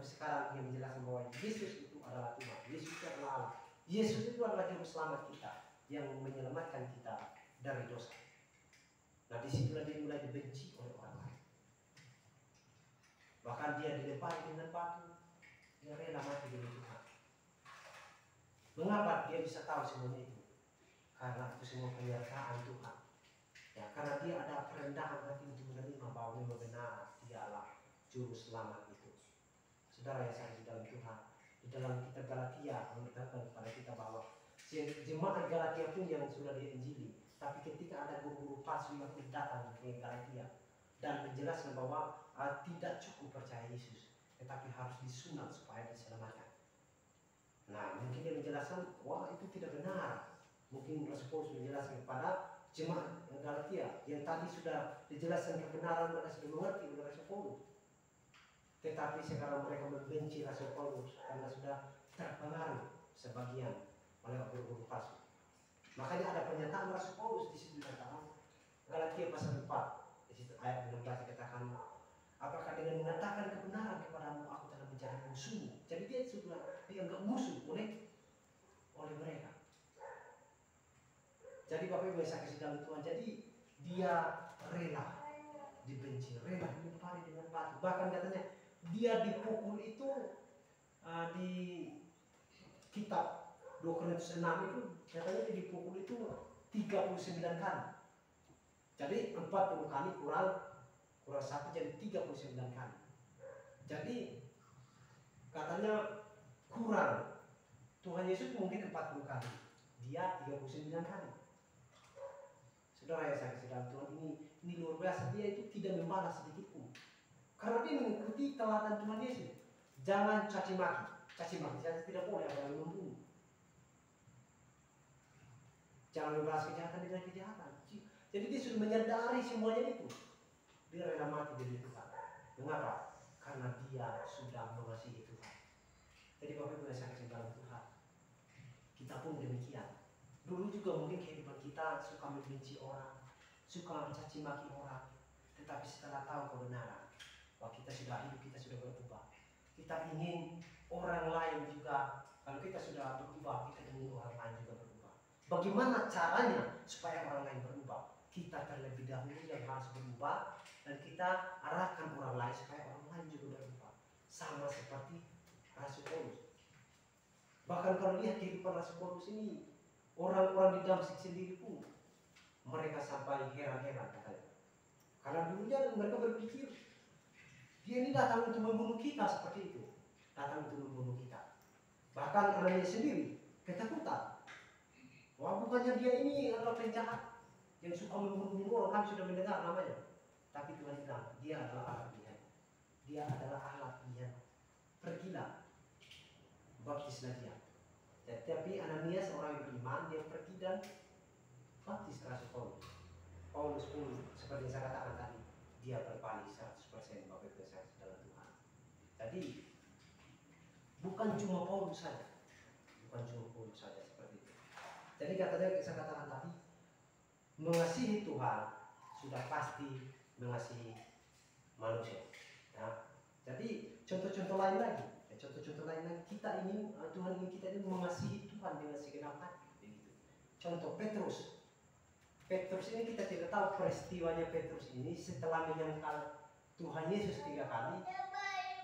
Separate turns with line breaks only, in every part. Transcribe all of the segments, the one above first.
Tapi sekarang dia menjelaskan bahwa Yesus itu adalah Tuhan, Yesus itu adalah Allah, Yesus itu adalah juru selamat kita yang menyelamatkan kita dari dosa. Nah disitulah dia mulai dibenci oleh orang lain. Bahkan dia dilempari dengan batu, dia rela mati demi Tuhan. Mengapa dia bisa tahu semuanya itu? Karena itu semua penyertaan Tuhan. Ya, karena dia ada kerendahan hati untuk menerima bahwa memang benar dialah juru selamat itu. Saudara yang saya di dalam Tuhan, di dalam kitab Galatia mengatakan kepada kita bahwa jemaat Galatia pun yang sudah diinjili, tapi ketika ada guru-guru palsu yang datang ke Galatia dan menjelaskan bahwa tidak cukup percaya Yesus, tetapi harus disunat supaya diselamatkan. Nah, mungkin dia menjelaskan, wah itu tidak benar. Mungkin Rasul Paulus menjelaskan kepada jemaat Galatia yang tadi sudah dijelaskan kebenaran, mereka sudah mengerti oleh Rasul Paulus. Tetapi sekarang mereka membenci Rasul Paulus karena sudah terpengaruh sebagian oleh guru-guru palsu. Makanya ada pernyataan Rasul Paulus di situ dikatakan Galatia pasal 4 di situ ayat 16 dikatakan, apakah dengan mengatakan kebenaran kepadamu aku telah menjadi musuhmu? Jadi dia sudah dianggap musuh oleh mereka. Jadi Bapak Ibu saya kasih dalam Tuhan, jadi dia rela dibenci, rela dilempari dengan batu. Bahkan katanya dia dipukul itu di kitab 2 Korintus 6 itu katanya dia dipukul itu 39 kali. Jadi 40 kali kurang 1 jadi 39 kali. Jadi katanya kurang. Tuhan Yesus mungkin 40 kali, dia 39 kali. Saudara yang saya kasih dalam Tuhan, ini luar biasa. Dia itu tidak membalas sedikit pun, karena dia mengikuti teladan Tuhan Yesus. Jangan caci maki saja tidak boleh, ada yang membunuh. Jangan membalas kejahatan dengan kejahatan. Jadi dia sudah menyadari semuanya itu. Dia rela mati demi Tuhan. Mengapa? Karena dia sudah mengasihi Tuhan. Jadi Bapak Ibu saya kasih dalam Tuhan, kita pun demikian. Dulu juga mungkin kehidupan kita suka membenci orang, suka mencaci maki orang. Tetapi setelah tahu kebenaran bahwa kita sudah hidup, kita sudah berubah, kita ingin orang lain juga, kalau kita sudah berubah, kita ingin orang lain juga berubah. Bagaimana caranya supaya orang lain berubah? Kita terlebih dahulu yang harus berubah, dan kita arahkan orang lain supaya orang lain juga berubah. Sama seperti Rasul Paulus. Bahkan kalau lihat kehidupan Rasul Paulus ini, orang-orang di Damsyik sendiri pun mereka sampai heran-heran katanya. Karena dulunya mereka berpikir dia ini datang untuk membunuh kita seperti itu, datang untuk membunuh kita. Bahkan anaknya sendiri ketakutan. Wah, bukannya dia ini adalah penjahat yang suka membunuh orang, kami sudah mendengar namanya. Tapi Tuhan bilang dia adalah anak Tuhan. Dia adalah anak Tuhan. Pergilah, baptislah dia. Tetapi Ananias orang yang beriman, dia pergi dan baptis Rasul Paulus. Paulus pun seperti yang saya katakan tadi, dia berbalik 100% Bapak Ibu saya dalam Tuhan. Jadi bukan cuma Paulus saja, seperti itu. Jadi katanya saya katakan tadi, mengasihi Tuhan sudah pasti mengasihi manusia. Ya. Jadi contoh-contoh lain lagi. Contoh-contoh lain lagi, kita ingin, Tuhan ingin kita ini mengasihi Tuhan dengan segenap hati, begitu. Contoh Petrus ini kita tidak tahu peristiwanya Petrus ini setelah menyangkal Tuhan Yesus 3 kali.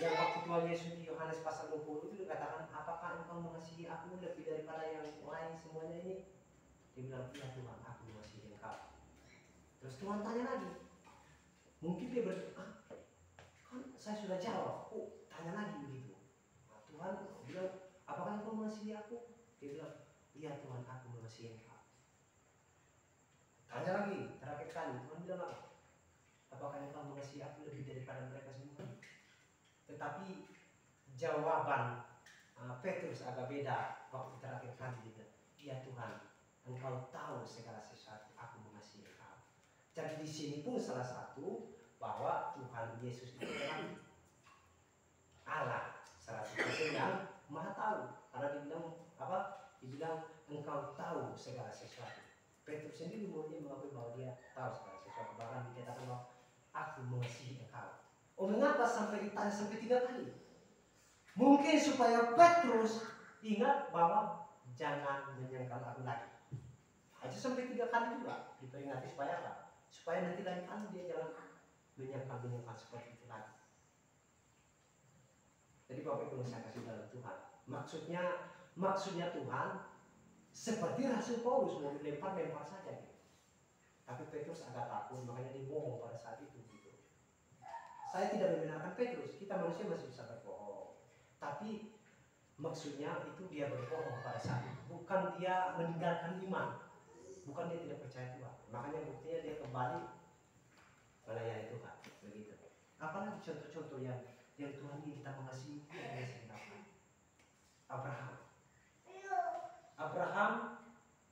Yang waktu Tuhan Yesus di Yohanes pasal 20 itu dikatakan, apakah engkau mengasihi aku lebih daripada yang lain semuanya ini? Dia bilang, iya Tuhan, aku mengasihi engkau. Terus Tuhan tanya lagi, mungkin dia berkata, kan saya sudah jawab, tanya lagi begitu. Tuhan bilang, apakah engkau mengasihi aku? Dia bilang, iya Tuhan, aku mengasihi engkau. Tanya lagi, terakhir kali, Tuhan bilang apa? Apakah engkau mengasihi aku lebih daripada mereka semua? Tetapi jawaban Petrus agak beda waktu terakhir kali. Dia bilang, iya Tuhan, engkau tahu segala sesuatu, aku mengasihi engkau. Jadi di sini pun salah satu bahwa Tuhan Yesus itu adalah Allah 100% yang Maha tahu. Karena dibilang apa? Dibilang engkau tahu segala sesuatu. Petrus sendiri mulanya mengakui bahwa dia tahu segala sesuatu. Bahkan dikatakan bahwa aku mengasihi engkau. Oh, mengapa sampai ditanya sampai 3 kali? Mungkin supaya Petrus ingat bahwa jangan menyangkal aku lagi. Aja sampai 3 kali juga diperingati supaya apa? Supaya nanti lain kali dia jangan menyangkal seperti itu lagi. Jadi Bapak Ibu saya kasih dalam Tuhan. Maksudnya Tuhan seperti Rasul Paulus mau dilempar saja gitu. Tapi Petrus agak takut, makanya dia bohong pada saat itu gitu. Saya tidak membenarkan Petrus, kita manusia masih bisa berbohong. Tapi maksudnya itu dia berbohong pada saat itu, bukan dia meninggalkan iman, bukan dia tidak percaya Tuhan. Makanya buktinya dia kembali melayani Tuhan begitu. Apalagi contoh-contoh yang Tuhan ingin kita mengasihi dia dengan segenap hati. Abraham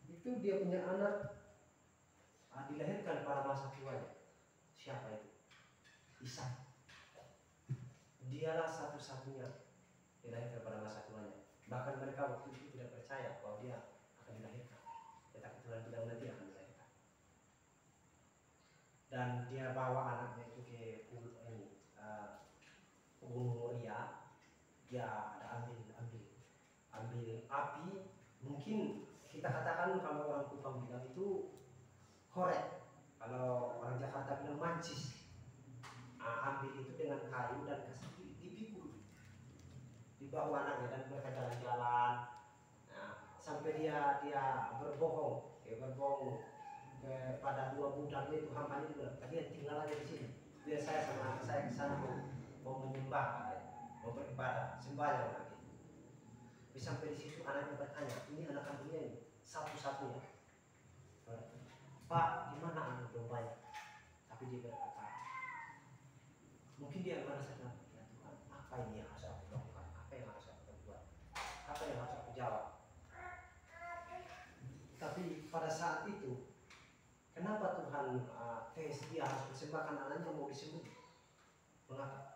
itu dia punya anak dilahirkan pada masa tuanya. Siapa itu? Ishak. Dialah satu-satunya dilahirkan pada masa tuanya. Bahkan mereka waktu itu tidak percaya bahwa dia akan dilahirkan. Tetapi Tuhan bilang nanti akan dilahirkan. Dan dia bawa anaknya itu ke Gunung Moria. Dia ada ambil api. Mungkin kita katakan kalau orang Kupang bilang itu korek. Kalau orang Jakarta bilang mancis. Ambil itu dengan kayu dan kasih dipikul di bawah anaknya dan mereka jalan-jalan. Nah, sampai dia berbohong kepada 2 budaknya itu hambanya itu bilang, tadi tinggal aja di sini. Biar saya sama anak saya ke sana mau menyembah, mau beribadah, sembahyang lagi. Tapi sampai di situ anaknya bertanya, ini anak kandungnya ini satu-satunya. Pak, gimana anak dombanya? Tapi dia berkata, mungkin dia merasakan, ya Tuhan, apa ini yang harus aku lakukan? Apa yang harus aku buat? Apa yang harus aku jawab? Tapi pada saat itu, kenapa Tuhan dia harus persembahkan anaknya mau disembelih? Mengapa?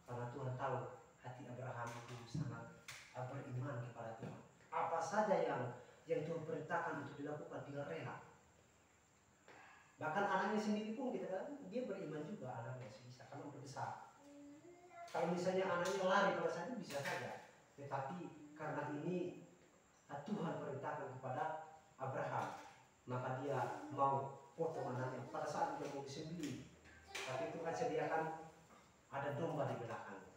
Karena Tuhan tahu hati Abraham itu sangat beriman kepada Tuhan. Apa saja yang Tuhan perintahkan itu dilakukan, dia rela. Bahkan anaknya sendiri pun kita katakan dia beriman juga, anaknya bisa karena berbesar. Kalau misalnya anaknya lari pada saat itu bisa saja, tetapi karena ini Tuhan perintahkan kepada Abraham, maka dia mau potong anaknya pada saat dia mau disembelih. Tapi Tuhan sediakan ada domba di belakang,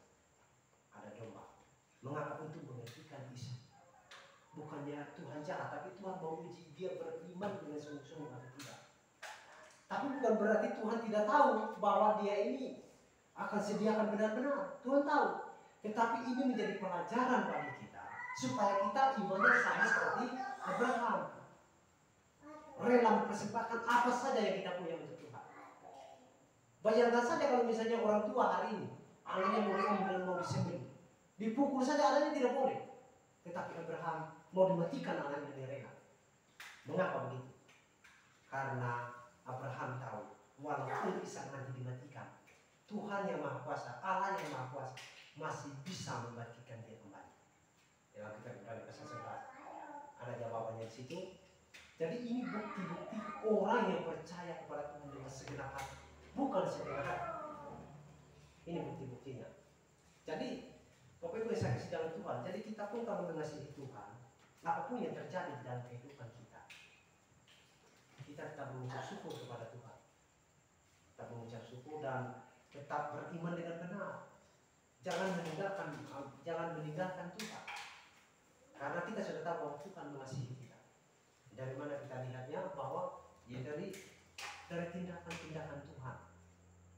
ada domba. Mengapa? Untuk menghentikan Ishak. Bukannya Tuhan jahat, tapi Tuhan mau uji dia beriman dengan sungguh-sungguh atau tidak. Tapi bukan berarti Tuhan tidak tahu bahwa dia ini akan sediakan benar-benar. Tuhan tahu. Tetapi ini menjadi pelajaran bagi kita supaya kita imannya sama seperti Abraham. Rela mempersembahkan apa saja yang kita punya untuk Tuhan. Bayangkan saja kalau misalnya orang tua hari ini anaknya mau diambil dan mau disembelih, dipukul saja anaknya tidak boleh. Tetapi Abraham mau dimatikan anaknya dengan rela. Mengapa begitu? Karena Abraham tahu walaupun Ishak nanti dimatikan, Tuhan yang Maha Kuasa, Allah yang Maha Kuasa masih bisa membangkitkan dia kembali. Ya, kita kembali ke 11. Ada jawabannya di situ. Jadi ini bukti-bukti orang yang percaya kepada Tuhan dengan segenap hati, bukan setengah hati. Ini bukti-buktinya. Jadi Bapak Ibu yang saya kasih dalam Tuhan, jadi kita pun kalau mengasihi Tuhan, apapun yang terjadi dalam kehidupan kita, kita tetap mengucap syukur kepada Tuhan. Tetap mengucap syukur dan tetap beriman dengan benar. Jangan meninggalkan Tuhan. Karena kita sudah tahu bahwa Tuhan mengasihi kita. Dari mana kita lihatnya? Bahwa ya dari tindakan-tindakan Tuhan.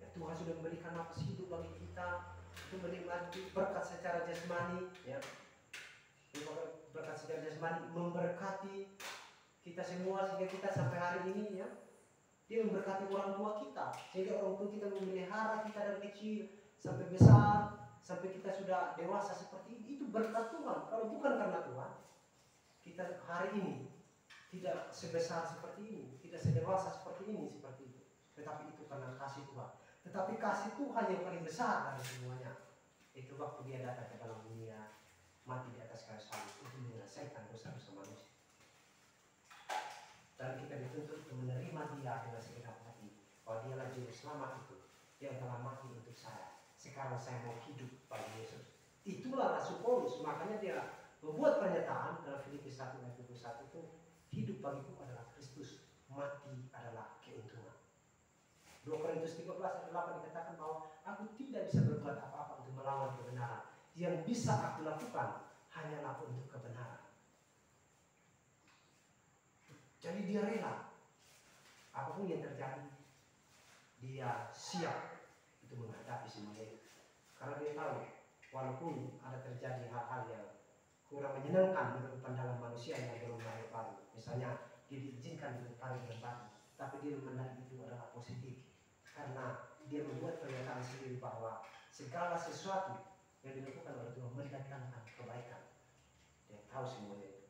Ya, Tuhan sudah memberikan nafas hidup bagi kita, itu menikmati berkat secara jasmani, ya. Berkat secara jasmani memberkati kita semua sehingga kita sampai hari ini, ya. Dia memberkati orang tua kita sehingga orang tua kita memelihara kita dari kecil sampai besar, sampai kita sudah dewasa seperti ini. Itu berkat Tuhan. Kalau bukan karena Tuhan, kita hari ini tidak sebesar seperti ini, tidak sedewasa seperti ini, seperti itu. Tetapi itu karena kasih Tuhan. Tetapi kasih Tuhan yang paling besar dari semuanya, itu waktu dia datang ke dalam dunia, mati di atas kayu salib untuk menyelesaikan dosa-dosa manusia. Dan kita dituntut untuk menerima dia dengan segenap hati, bahwa dialah juru selamat itu yang telah mati untuk saya. Sekarang saya mau hidup bagi Yesus. Itulah rasul makanya dia membuat pernyataan dalam Filipi 1 ayat 21 itu, hidup bagiku adalah Kristus, mati adalah keuntungan. 2 Korintus 13 ayat 8 dikatakan bahwa aku tidak bisa berbuat apa-apa untuk melawan kebenaran. Yang bisa aku lakukan hanyalah untuk kebenaran. Jadi dia rela. Apapun yang terjadi, dia siap itu menghadapi semuanya itu. Karena dia tahu, walaupun ada terjadi hal-hal yang kurang menyenangkan menurut pandangan manusia yang belum lahir baru, misalnya dia diizinkan untuk tarik dan batu, tapi dia memandang itu adalah positif, karena dia membuat pernyataan sendiri bahwa segala sesuatu yang dilakukan oleh Tuhan mendatangkan kebaikan. Dia tahu semuanya itu.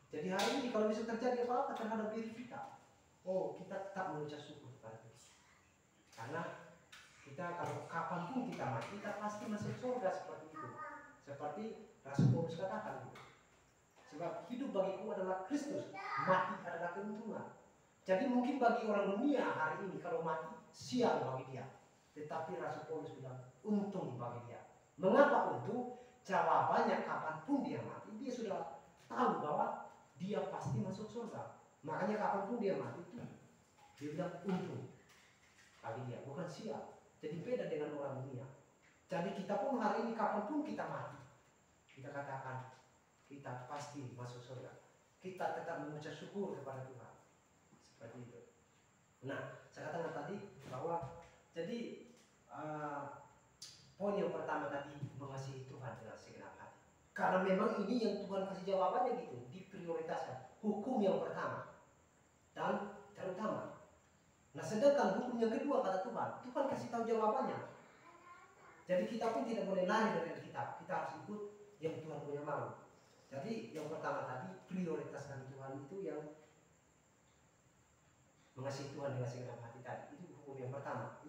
Jadi hari ini kalau bisa terjadi apa-apa terhadap diri kita, oh kita tetap mengucap syukur kepada Tuhan. Karena kita kalau kapanpun kita mati, kita pasti masuk surga seperti itu. Seperti Rasul Paulus katakan itu. Sebab hidup bagiku adalah Kristus, mati adalah keuntungan. Jadi mungkin bagi orang dunia hari ini kalau mati sial bagi dia. Tetapi Rasul Paulus bilang untung bagi dia. Mengapa untung? Jawabannya kapanpun dia mati, dia sudah tahu bahwa dia pasti masuk surga. Makanya kapanpun dia mati itu dia bilang untung bagi dia, bukan sial. Jadi beda dengan orang dunia. Jadi kita pun hari ini kapanpun kita mati, kita katakan kita pasti masuk surga. Kita tetap mengucap syukur kepada Tuhan. Seperti itu. Nah, saya katakan tadi bahwa jadi poin yang pertama tadi, mengasihi Tuhan dengan segenap hati. Karena memang ini yang Tuhan kasih jawabannya gitu, diprioritaskan. Hukum yang pertama dan terutama. Nah, sedangkan hukum yang kedua kata Tuhan kasih tahu jawabannya. Jadi kita pun tidak boleh lari dari Alkitab. Kita harus ikut yang Tuhan punya mau. Jadi yang pertama tadi, prioritaskan Tuhan itu yang mengasihi Tuhan dengan segenap hati tadi. Itu hukum yang pertama.